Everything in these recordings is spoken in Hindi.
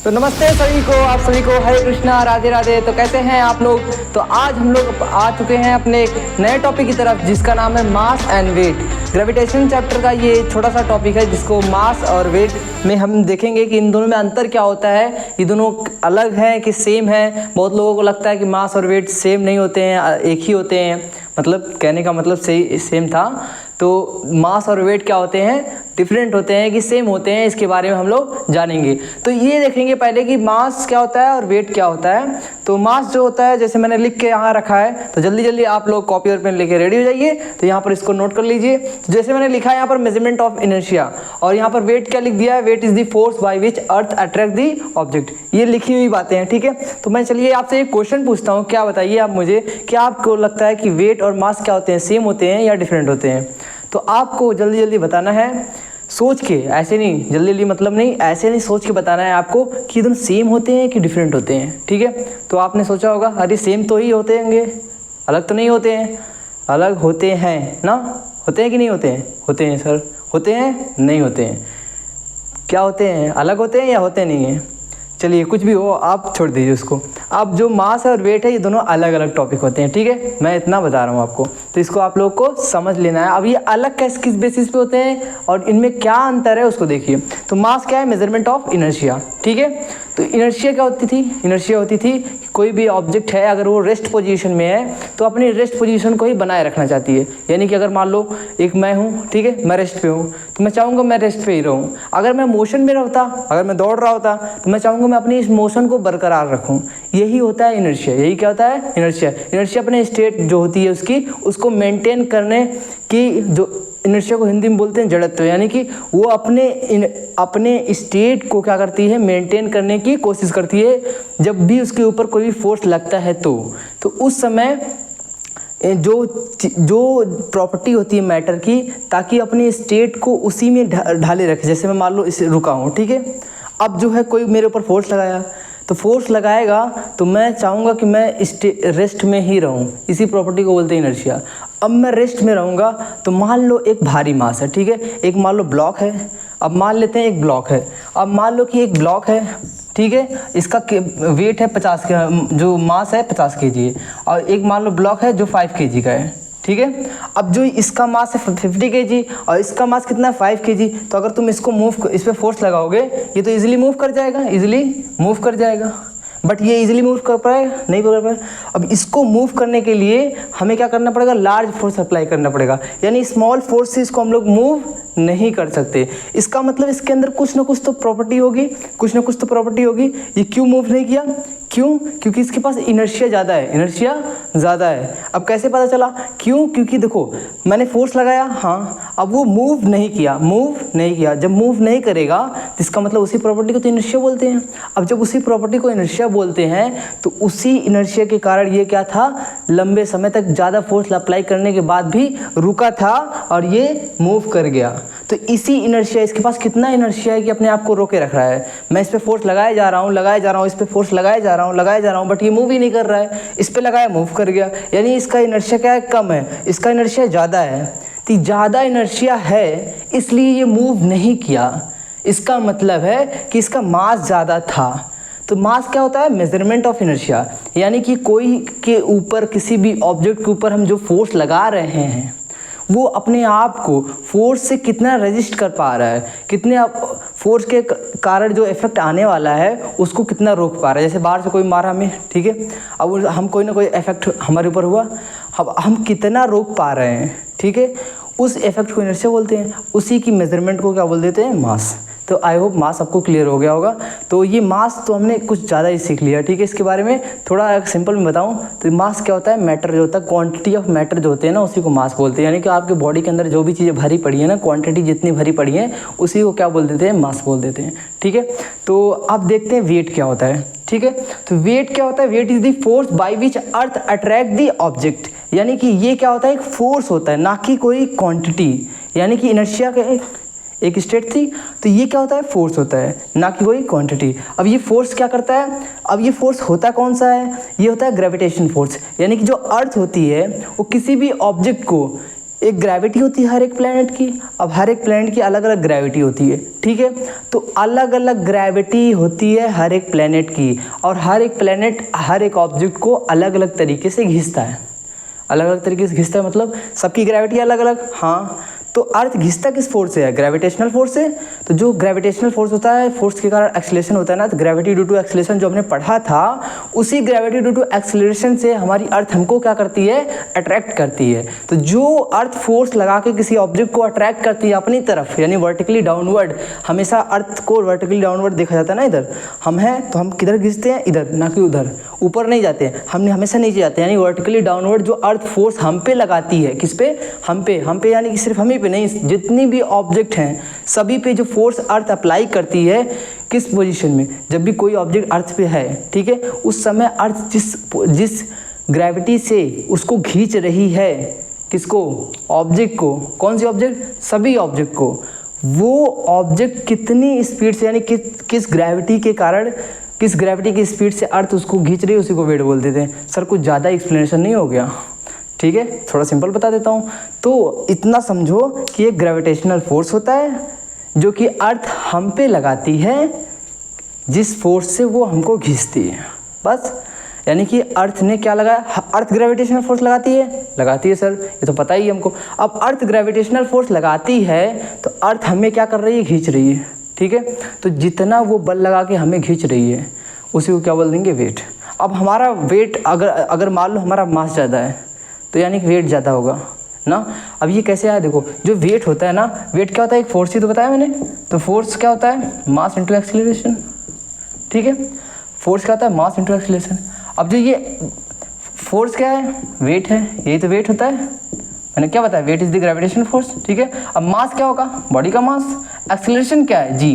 तो नमस्ते सभी को, आप सभी को हरे कृष्णा, राधे राधे। तो कैसे हैं आप लोग? तो आज हम लोग आ चुके हैं अपने एक नए टॉपिक की तरफ जिसका नाम है mass and weight. Gravitation chapter का ये छोटा सा टॉपिक है जिसको मास और वेट में हम देखेंगे कि इन दोनों में अंतर क्या होता है, ये दोनों अलग हैं कि सेम है। बहुत लोगों को लगता है कि मास और वेट सेम नहीं होते हैं, एक ही होते हैं। मतलब कहने का मतलब सही सेम था। तो मास और वेट क्या होते हैं, डिफरेंट होते हैं कि सेम होते हैं, इसके बारे में हम लोग जानेंगे। तो ये देखेंगे पहले कि मास क्या होता है और वेट क्या होता है। तो मास जो होता है, जैसे मैंने लिख के यहाँ रखा है, तो जल्दी जल्दी आप लोग कॉपी और पेन लेके रेडी हो जाइए। तो यहाँ पर इसको नोट कर लीजिए। जैसे मैंने लिखा है यहाँ पर मेजरमेंट ऑफ इनर्शिया, और यहाँ पर वेट क्या लिख दिया है, weight is the force by which earth attract the object. ये लिखी हुई बातें हैं, ठीक है। तो मैं चलिए आपसे एक क्वेश्चन पूछता हूँ, क्या बताइए आप मुझे, क्या आपको लगता है कि वेट और मास क्या होते हैं, सेम होते हैं या डिफरेंट होते हैं? तो आपको जल्दी जल्दी बताना है, सोच के, ऐसे नहीं, जल्दी जल्दी मतलब नहीं, ऐसे नहीं, सोच के बताना है आपको कि दोनों सेम होते हैं कि डिफरेंट होते हैं, ठीक है। तो आपने सोचा होगा अरे सेम तो ही होते होंगे, अलग तो नहीं होते हैं। अलग होते हैं ना, होते हैं कि नहीं होते हैं? होते हैं सर, होते हैं नहीं होते हैं। क्या होते हैं, अलग होते हैं या होते नहीं हैं? चलिए कुछ भी हो, आप छोड़ दीजिए उसको। अब जो मास और वेट है ये दोनों अलग अलग टॉपिक होते हैं, ठीक है। मैं इतना बता रहा हूँ आपको, तो इसको आप लोग को समझ लेना है। अब ये अलग किस बेसिस पे होते हैं और इनमें क्या अंतर है उसको देखिए। तो मास क्या है, मेजरमेंट ऑफ इनर्शिया, ठीक है। तो इनर्शिया क्या होती थी? इनर्शिया होती थी कि कोई भी ऑब्जेक्ट है अगर वो रेस्ट पोजीशन में है तो अपनी रेस्ट पोजीशन को ही बनाए रखना चाहती है। यानी कि अगर मान लो एक मैं हूँ, ठीक है, मैं रेस्ट पे हूँ, तो मैं चाहूँगा मैं रेस्ट पे ही रहूँ। अगर मैं मोशन में रहता, अगर मैं दौड़ रहा होता, तो मैं चाहूँगा मैं अपनी इस मोशन को बरकरार रखूँ। यही होता है इनर्शिया। यही क्या होता है, इनर्शिया। इनर्शिया अपने स्टेट जो होती है उसकी, उसको मेंटेन करने की, जो इनर्शिया को हिंदी में बोलते हैं जड़त्व, यानी कि वो अपने स्टेट को क्या करती है, मेंटेन करने की कोशिश करती है। जब भी उसके ऊपर कोई भी फोर्स लगता है तो उस समय जो प्रॉपर्टी होती है मैटर की, ताकि अपने स्टेट को उसी में ढाले रखे। जैसे मैं मान लो इसे रुका हूँ, ठीक है। अब जो है कोई मेरे ऊपर फोर्स लगाया, तो फोर्स लगाएगा तो मैं चाहूँगा कि मैं रेस्ट में ही रहूँ। इसी प्रॉपर्टी को बोलते हैं इनर्शिया। अब मैं रेस्ट में रहूँगा तो मान लो एक भारी मास है, ठीक है, एक मान लो ब्लॉक है। अब मान लेते हैं एक ब्लॉक है। अब मान लो कि एक ब्लॉक है, ठीक है, इसका वेट है 50 का, जो मास है 50 kg है, और एक मान लो ब्लॉक है जो 5 kg का है, ठीक है। अब जो इसका मास है 50 kg और इसका मास कितना है 5 kg, तो अगर तुम इसको इस पर फोर्स लगाओगे, ये तो इजीली मूव कर जाएगा, इजीली मूव कर जाएगा। बट ये इजीली मूव कर पाएगा? नहीं कर पाएगा। अब इसको मूव करने के लिए हमें क्या करना पड़ेगा, लार्ज फोर्स अप्लाई करना पड़ेगा। यानी स्मॉल फोर्स से इसको हम लोग मूव नहीं कर सकते। इसका मतलब इसके अंदर कुछ ना कुछ तो प्रॉपर्टी होगी, कुछ ना कुछ तो प्रॉपर्टी होगी। ये क्यों मूव नहीं किया? क्यों? क्योंकि इसके पास इनर्शिया ज़्यादा है, इनर्शिया ज़्यादा है। अब कैसे पता चला? क्यों? क्योंकि देखो मैंने फोर्स लगाया, हाँ, अब वो मूव नहीं किया, मूव नहीं किया। जब मूव नहीं करेगा तो इसका मतलब उसी प्रॉपर्टी को तो इनर्शिया बोलते हैं। अब जब उसी प्रॉपर्टी को इनर्शिया बोलते हैं तो उसी इनर्शिया के कारण ये क्या था, लंबे समय तक ज़्यादा फोर्स अप्लाई करने के बाद भी रुका था और ये मूव कर गया। तो इसी इनर्शिया, इसके पास कितना इनर्शिया है कि अपने आप को रोके रख रहा है। मैं इस पे फोर्स लगाए जा रहा हूँ, इस पे फोर्स लगाए जा रहा हूँ, बट ये मूव ही नहीं कर रहा है। इस पे लगाया, मूव कर गया। यानी इसका इनर्शिया क्या है, कम है, इसका इनर्शिया ज़्यादा है। तो ज़्यादा इनर्शिया है इसलिए ये मूव नहीं किया। इसका मतलब है कि इसका मास ज़्यादा था। तो मास क्या होता है, मेजरमेंट ऑफ इनर्शिया। यानी कि कोई के ऊपर, किसी भी ऑब्जेक्ट के ऊपर हम जो फोर्स लगा रहे हैं वो अपने आप को फोर्स से कितना रेजिस्ट कर पा रहा है, कितने फोर्स के कारण जो इफेक्ट आने वाला है उसको कितना रोक पा रहा है। जैसे बाहर से कोई मारा हमें, ठीक है, अब हम कोई ना कोई इफेक्ट हमारे ऊपर हुआ, अब हम कितना रोक पा रहे हैं, ठीक है, उस इफेक्ट को इनर्शिया बोलते हैं। उसी की मेजरमेंट को क्या बोल देते हैं, मास। तो आई होप मास आपको क्लियर हो गया होगा। तो ये मास तो हमने कुछ ज़्यादा ही सीख लिया, ठीक है। इसके बारे में थोड़ा सिंपल में बताऊं तो मास क्या होता है, मैटर जो होता है, क्वांटिटी ऑफ मैटर जो होते हैं ना, उसी को मास बोलते हैं। यानी कि आपके बॉडी के अंदर जो भी चीज़ें भरी पड़ी है ना, क्वांटिटी जितनी भरी पड़ी है उसी को क्या बोल देते हैं, मास बोल देते हैं, ठीक है। तो अब देखते हैं वेट क्या होता है, ठीक है। तो वेट क्या होता है, weight is the force by which earth attract the object. यानी कि ये क्या होता है, एक फोर्स होता है, ना कि कोई क्वांटिटी। यानी कि इनर्शिया का एक स्टेट थी, तो ये क्या होता है, फोर्स होता है, ना कि कोई क्वांटिटी। अब ये फोर्स क्या करता है, अब ये फोर्स होता कौन सा है, ये होता है ग्रेविटेशन फोर्स। यानी कि जो अर्थ होती है वो किसी भी ऑब्जेक्ट को एक ग्रेविटी होती है हर एक प्लैनेट की। अब हर एक प्लैनेट की अलग अलग ग्रेविटी होती है, ठीक है। तो अलग अलग ग्रेविटी होती है हर एक प्लैनेट की, और हर एक प्लैनेट हर एक ऑब्जेक्ट को अलग अलग तरीके से घिसता है। अलग अलग तरीके से घिसता है मतलब सबकी ग्रेविटी अलग अलग। हाँ, तो अर्थ घिसता किस फोर्स से है? ग्रेविटेशनल फोर्स से। तो जो ग्रेविटेशनल फोर्स होता है, फोर्स के कारण एक्सीलरेशन होता है ना, तो ग्रेविटी ड्यू टू एक्सीलरेशन जो हमने पढ़ा था, उसी ग्रेविटी ड्यू टू एक्सीलरेशन से हमारी अर्थ हमको क्या करती है? अट्रैक्ट करती है। तो जो अर्थ फोर्स लगा के किसी ऑब्जेक्ट को अट्रैक्ट करती है अपनी तरफ, यानी वर्टिकली डाउनवर्ड, हमेशा अर्थ को वर्टिकली डाउनवर्ड देखा जाता है ना। इधर हम हैं तो हम किधर घिसते हैं? इधर, ना कि उधर। ऊपर नहीं जाते हैं, हमने हमेशा नीचे जाते हैं। यानी वर्टिकली डाउनवर्ड जो अर्थ फोर्स हम पे लगाती है, किस पे? हम पे यानी कि सिर्फ हम ही पे नहीं, जितनी भी ऑब्जेक्ट हैं सभी पे जो फोर्स अर्थ अप्लाई करती है, किस पोजीशन में? जब भी कोई ऑब्जेक्ट अर्थ पे है, ठीक है, उस समय अर्थ जिस ग्रेविटी से उसको खींच रही है, किसको? ऑब्जेक्ट को। कौन सी ऑब्जेक्ट? सभी ऑब्जेक्ट को। वो ऑब्जेक्ट कितनी स्पीड से, यानी किस ग्रेविटी के कारण, किस ग्रेविटी की स्पीड से अर्थ उसको खींच रही है, उसी को वेट बोल देते हैं। सर कुछ ज़्यादा एक्सप्लेनेशन नहीं हो गया? ठीक है, थोड़ा सिंपल बता देता हूँ। तो इतना समझो कि एक ग्रेविटेशनल फोर्स होता है जो कि अर्थ हम पे लगाती है, जिस फोर्स से वो हमको खींचती है, बस। यानी कि अर्थ ने क्या लगाया? अर्थ ग्रेविटेशनल फोर्स लगाती है सर, ये तो पता ही है हमको। अब अर्थ ग्रेविटेशनल फोर्स लगाती है तो अर्थ हमें क्या कर रही है? खींच रही है, ठीक है। तो जितना वो बल लगा के हमें खींच रही है उसी को क्या बोल देंगे? वेट। अब हमारा वेट अगर मान लो हमारा मास ज़्यादा है तो यानी कि वेट ज़्यादा होगा ना। अब ये कैसे आया? देखो, जो वेट होता है ना, वेट क्या होता है? एक फोर्स ही तो बताया मैंने। तो फोर्स क्या होता है? मास इंटू एक्सीलरेशन, ठीक है। फोर्स क्या होता है? Mass into acceleration. अब जो ये फोर्स क्या है? वेट है, यही तो वेट होता है। मैंने क्या बताया? Weight is the gravitational force, ठीक है। अब मास क्या होगा? बॉडी का मास। एक्सीलरेशन क्या है? जी।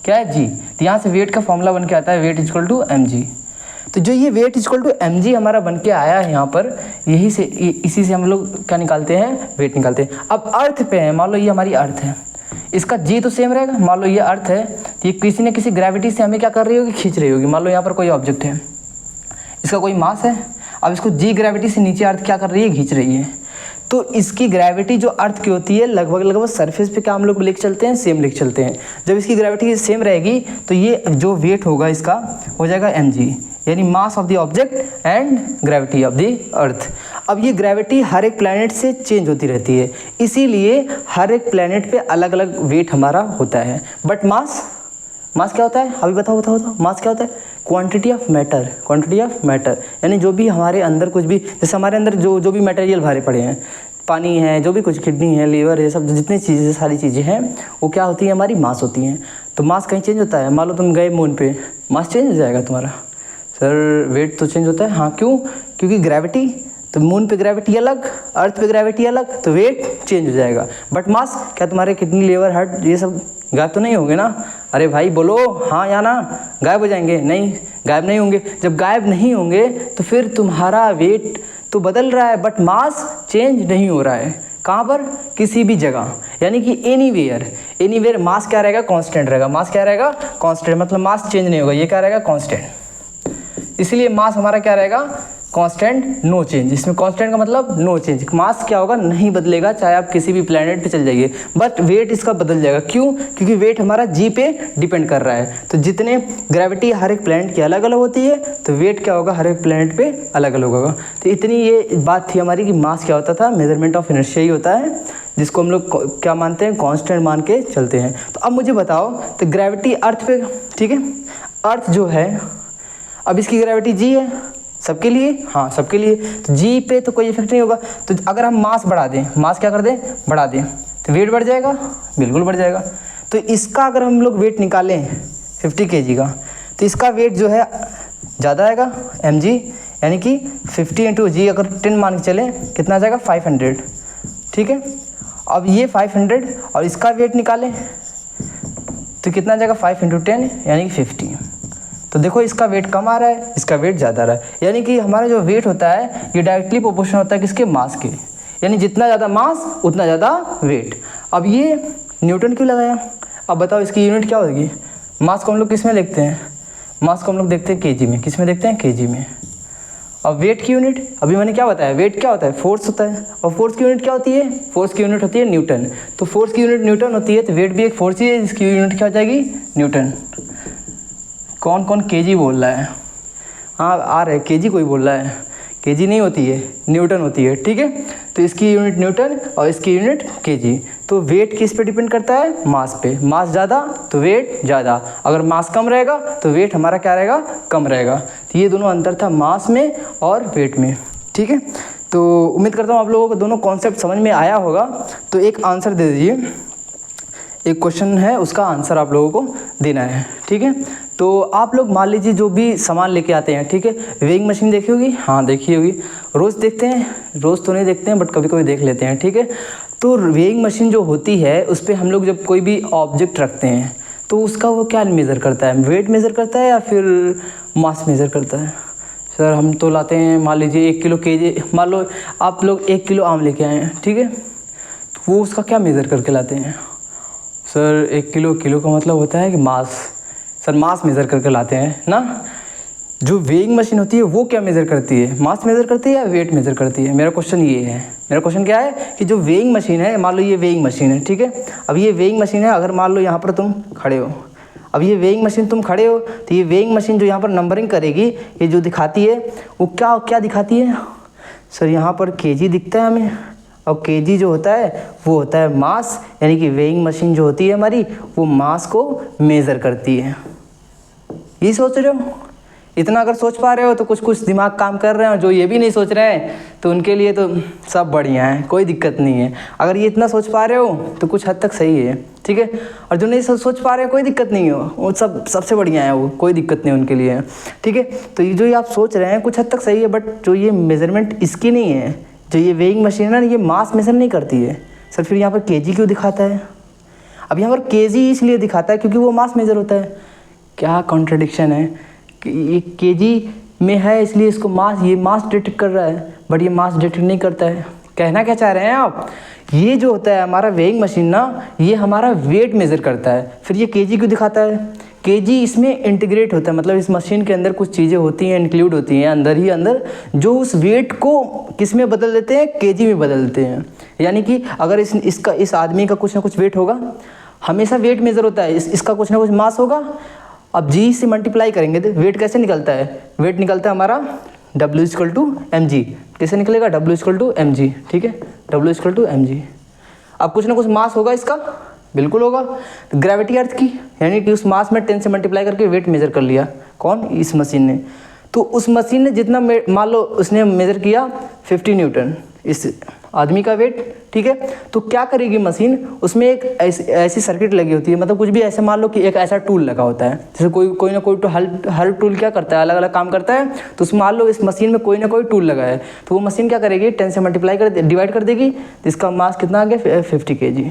क्या है? जी। तो यहाँ से वेट का फॉर्मूला बन के आता है वेट इक्वल टू mg। तो जो ये वेट इक्वल टू mg हमारा बन के आया है यहाँ पर, यही से इसी से हम लोग क्या निकालते हैं? वेट निकालते हैं। अब अर्थ पे है, मान लो ये हमारी अर्थ है, इसका जी तो सेम रहेगा। मान लो ये अर्थ है, तो ये किसी न किसी ग्रेविटी से हमें क्या कर रही होगी? खींच रही होगी। मान लो यहाँ पर कोई ऑब्जेक्ट है, इसका कोई मास है, अब इसको जी ग्रेविटी से नीचे अर्थ क्या कर रही है? खींच रही है। तो इसकी ग्रेविटी जो अर्थ की होती है लगभग सरफेस पे क्या हम लोग लिख चलते हैं? सेम लिख चलते हैं। जब इसकी ग्रेविटी सेम रहेगी तो ये जो वेट होगा इसका हो जाएगा mg, यानी mass of the object and gravity of the earth. अब ये ग्रेविटी हर एक प्लैनेट से चेंज होती रहती है, इसीलिए हर एक प्लैनेट पे अलग अलग वेट हमारा होता है। बट मास क्या होता है? अभी बताओ। मास क्या होता है? क्वांटिटी ऑफ मैटर, यानी जो भी हमारे अंदर कुछ भी, जैसे हमारे अंदर जो भी मटेरियल भरे पड़े हैं, पानी है, जो भी कुछ, किडनी है, लीवर है, सब जितनी चीज़ें, सारी चीज़ें हैं, वो क्या होती है? हमारी मास होती हैं। तो मास कहीं चेंज होता है? मान लो तुम गए मून पे, मास चेंज हो जाएगा तुम्हारा? सर वेट तो चेंज होता है। हाँ, क्यों? क्योंकि ग्रेविटी, तो मून पे ग्रेविटी अलग, अर्थ पे ग्रेविटी अलग, तो वेट चेंज हो जाएगा। बट मास क्या तुम्हारे किडनी, लीवर, हार्ट ये सब गायब तो नहीं होंगे ना? अरे भाई बोलो हाँ या ना? गायब हो जाएंगे? नहीं, गायब नहीं होंगे। जब गायब नहीं होंगे तो फिर तुम्हारा वेट तो बदल रहा है बट मास चेंज नहीं हो रहा है। कहाँ पर? किसी भी जगह, यानी कि एनीवेयर मास क्या रहेगा? कांस्टेंट रहेगा। मास क्या रहेगा? कांस्टेंट, मतलब मास चेंज नहीं होगा। ये क्या रहेगा? कांस्टेंट। इसलिए मास हमारा क्या रहेगा? Constant, no change. इसमें कांस्टेंट का मतलब नो चेंज। मास क्या होगा? नहीं बदलेगा, चाहे आप किसी भी प्लेनेट पे चल जाइए, बट वेट इसका बदल जाएगा। क्यों? क्योंकि वेट हमारा जी पे डिपेंड कर रहा है। तो जितने ग्रेविटी हर एक प्लेनेट की अलग अलग होती है, तो वेट क्या होगा? हर एक प्लेनेट पे अलग अलग होगा। तो इतनी ये बात थी हमारी कि मास क्या होता था? मेजरमेंट ऑफ इनर्शिया ही होता है, जिसको हम लोग क्या मानते हैं? कांस्टेंट मान के चलते हैं। तो अब मुझे बताओ, तो ग्रेविटी अर्थ पे, ठीक है, अर्थ जो है, अब इसकी ग्रेविटी जी है सबके लिए। हाँ, सबके लिए। तो जी पे तो कोई इफेक्ट नहीं होगा। तो अगर हम मास बढ़ा दें, मास क्या कर दें? बढ़ा दें, तो वेट बढ़ जाएगा? बिल्कुल बढ़ जाएगा। तो इसका अगर हम लोग वेट निकालें 50 kg का, तो इसका वेट जो है ज़्यादा आएगा mg, यानी कि 50 इंटू जी अगर 10 मान के चलें, कितना आ जाएगा? 500, ठीक है। अब ये 500 और इसका वेट निकालें तो कितना आ जाएगा? 5 इंटू 10 यानी कि 50। तो देखो इसका वेट कम आ रहा है, इसका वेट ज़्यादा आ रहा है, यानी कि हमारा जो वेट होता है ये डायरेक्टली प्रोपोर्शनल होता है किसके? मास के। यानी जितना ज़्यादा मास उतना ज़्यादा वेट। अब ये न्यूटन क्यों लगाया? अब बताओ इसकी यूनिट क्या होगी? मास को हम लोग किस में लिखते हैं? मास को हम लोग देखते हैं केजी में। किस में देखते हैं? केजी में। अब वेट की यूनिट, अभी मैंने क्या बताया, वेट क्या होता है, फोर्स होता है, और फोर्स की यूनिट क्या होती है, फोर्स की यूनिट होती है न्यूटन। तो फोर्स की यूनिट न्यूटन होती है, तो वेट भी एक फोर्स ही है जिसकी यूनिट क्या हो जाएगी, न्यूटन। कौन कौन केजी बोल रहा है, हाँ आ रहा है, केजी कोई बोल रहा है, केजी नहीं होती है, न्यूटन होती है, ठीक है। तो इसकी यूनिट न्यूटन और इसकी यूनिट केजी। तो वेट किस पे डिपेंड करता है, मास पे, मास ज़्यादा तो वेट ज़्यादा, अगर मास कम रहेगा तो वेट हमारा क्या रहेगा, कम रहेगा। तो ये दोनों अंतर था मास में और वेट में, ठीक है। तो उम्मीद करता हूँ आप लोगों को दोनों कॉन्सेप्ट समझ में आया होगा। तो एक आंसर दे दीजिए, एक क्वेश्चन है उसका आंसर आप लोगों को देना है, ठीक है। तो आप लोग मान लीजिए जो भी सामान लेके आते हैं, ठीक है, वेइंग मशीन देखी होगी, हाँ देखी होगी, रोज़ देखते हैं, रोज़ तो नहीं देखते हैं बट कभी कभी देख लेते हैं, ठीक है। तो वेइंग मशीन जो होती है उस पर हम लोग जब कोई भी ऑब्जेक्ट रखते हैं तो उसका वो क्या मेज़र करता है, वेट मेज़र करता है या फिर मास मेज़र करता है। सर हम तो लाते हैं, मान लीजिए 1 किलो केजी, मान लो आप लोग 1 किलो आम लेके आए हैं, ठीक है, तो वो उसका क्या मेज़र करके लाते हैं। सर 1 किलो, किलो का मतलब होता है कि मास, सर मास मेज़र करके लाते हैं ना। जो वेइंग मशीन होती है वो क्या मेज़र करती है, मास मेज़र करती है या वेट मेज़र करती है। मेरा क्वेश्चन ये है, मेरा क्वेश्चन क्या है कि जो वेइंग मशीन है, मान लो ये वेइंग मशीन है, ठीक है। अब ये वेइंग मशीन है, अगर मान लो यहाँ पर तुम खड़े हो, अब ये वेइंग मशीन तुम खड़े हो, तो ये वेइंग मशीन जो यहाँ पर नंबरिंग करेगी, ये जो दिखाती है वो क्या क्या दिखाती है। सर यहाँ पर केजी दिखता है हमें, और केजी जो होता है वो होता है मास, यानी कि वेइंग मशीन जो होती है हमारी वो मास को मेज़र करती है। ये सोच रहे हो, इतना अगर सोच पा रहे हो तो कुछ कुछ दिमाग काम कर रहे हैं, और जो ये भी नहीं सोच रहे हैं तो उनके लिए तो सब बढ़िया है, कोई दिक्कत नहीं है। अगर ये इतना सोच पा रहे हो तो कुछ हद तक सही है, ठीक है। और जो नहीं सोच पा रहे हैं कोई दिक्कत नहीं हो, वो सब सबसे बढ़िया है, वो कोई दिक्कत नहीं उनके लिए, ठीक है। तो ये जो ये आप सोच रहे हैं कुछ हद तक सही है, बट जो ये मेज़रमेंट इसकी नहीं है, जो ये वेइंग मशीन है ना, ये मास मेज़र नहीं करती है। सर फिर यहाँ पर केजी क्यों दिखाता है। अब यहाँ पर केजी इसलिए दिखाता है क्योंकि वो मास मेज़र होता है। क्या कॉन्ट्रडिक्शन है कि ये केजी में है इसलिए इसको मास, ये मास डिटेक्ट कर रहा है बट ये मास डिटेक्ट नहीं करता है। कहना क्या चाह रहे हैं आप, ये जो होता है हमारा वेइंग मशीन ना, ये हमारा वेट मेज़र करता है, फिर ये केजी क्यों दिखाता है। केजी इसमें इंटीग्रेट होता है, मतलब इस मशीन के अंदर कुछ चीज़ें होती हैं, इंक्लूड होती हैं अंदर ही अंदर, जो उस वेट को किस में बदल देते हैं, केजी में बदल देते हैं। यानी कि अगर इस आदमी का कुछ ना कुछ वेट होगा, हमेशा वेट मेज़र होता है, इसका कुछ ना कुछ मास होगा। अब जी से मल्टीप्लाई करेंगे तो वेट कैसे निकलता है, वेट निकलता है हमारा W=mg। कैसे निकलेगा, W=mg, ठीक है, W=mg। अब कुछ ना कुछ मास होगा इसका, बिल्कुल होगा। तो ग्रेविटी अर्थ की, यानी कि उस मास में 10 से मल्टीप्लाई करके वेट मेज़र कर लिया, कौन, इस मशीन ने। तो उस मशीन ने जितना मान लो उसने मेज़र किया 50 न्यूटन इस आदमी का वेट, ठीक है। तो क्या करेगी मशीन, उसमें एक ऐसी सर्किट लगी होती है, मतलब कुछ भी ऐसे मान लो कि एक ऐसा टूल लगा होता है, जैसे कोई ना कोई तो हर टूल क्या करता है, अलग अलग काम करता है। तो उसमें मान लो इस मशीन में कोई ना कोई टूल लगा है, तो वो मशीन क्या करेगी, 10 से मल्टीप्लाई कर डिवाइड कर देगी, तो इसका मास कितना आ गया, 50 kg।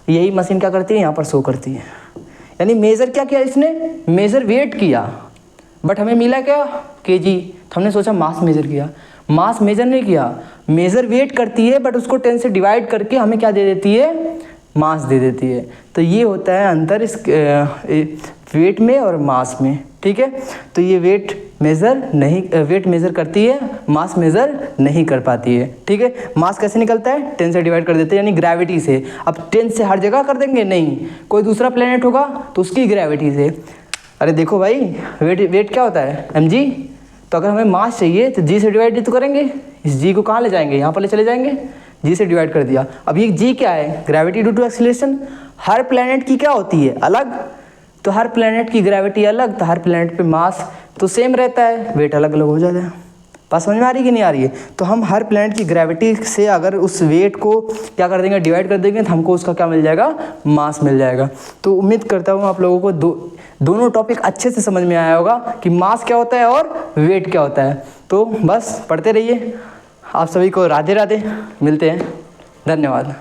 यही मशीन क्या करती है, यहाँ पर शो करती है। यानी मेज़र क्या किया इसने, मेज़र वेट किया, बट हमें मिला क्या, केजी। तो हमने सोचा मास मेज़र किया, मास मेज़र नहीं किया, मेज़र वेट करती है, बट उसको 10 से डिवाइड करके हमें क्या दे देती है, मास दे देती है। तो ये होता है अंतर इस वेट में और मास में, ठीक है। तो ये वेट मेज़र करती है, मास मेज़र नहीं कर पाती है, ठीक है। मास कैसे निकलता है, 10 से डिवाइड कर देते हैं, यानी ग्रेविटी से। अब 10 से हर जगह कर देंगे, नहीं, कोई दूसरा प्लेनेट होगा तो उसकी ग्रेविटी से। अरे देखो भाई, वेट क्या होता है, mg। तो अगर हमें मास चाहिए तो g से डिवाइड तो करेंगे, इस g को कहाँ ले जाएंगे, यहाँ पर ले चले जाएंगे, g से डिवाइड कर दिया। अब ये g क्या है, ग्रेविटी ड्यू टू एक्सीलरेशन। हर प्लेनेट की क्या होती है, अलग, तो हर प्लेनेट की ग्रेविटी अलग, तो हर प्लेनेट पे मास तो सेम रहता है, वेट अलग अलग हो जाता है। बात समझ में आ रही कि नहीं आ रही है। तो हम हर प्लेनेट की ग्रेविटी से अगर उस वेट को क्या कर देंगे, डिवाइड कर देंगे, तो हमको उसका क्या मिल जाएगा, मास मिल जाएगा। तो उम्मीद करता हूँ आप लोगों को दोनों टॉपिक अच्छे से समझ में आया होगा कि मास क्या होता है और वेट क्या होता है। तो बस पढ़ते रहिए। आप सभी को राधे राधे, मिलते हैं, धन्यवाद।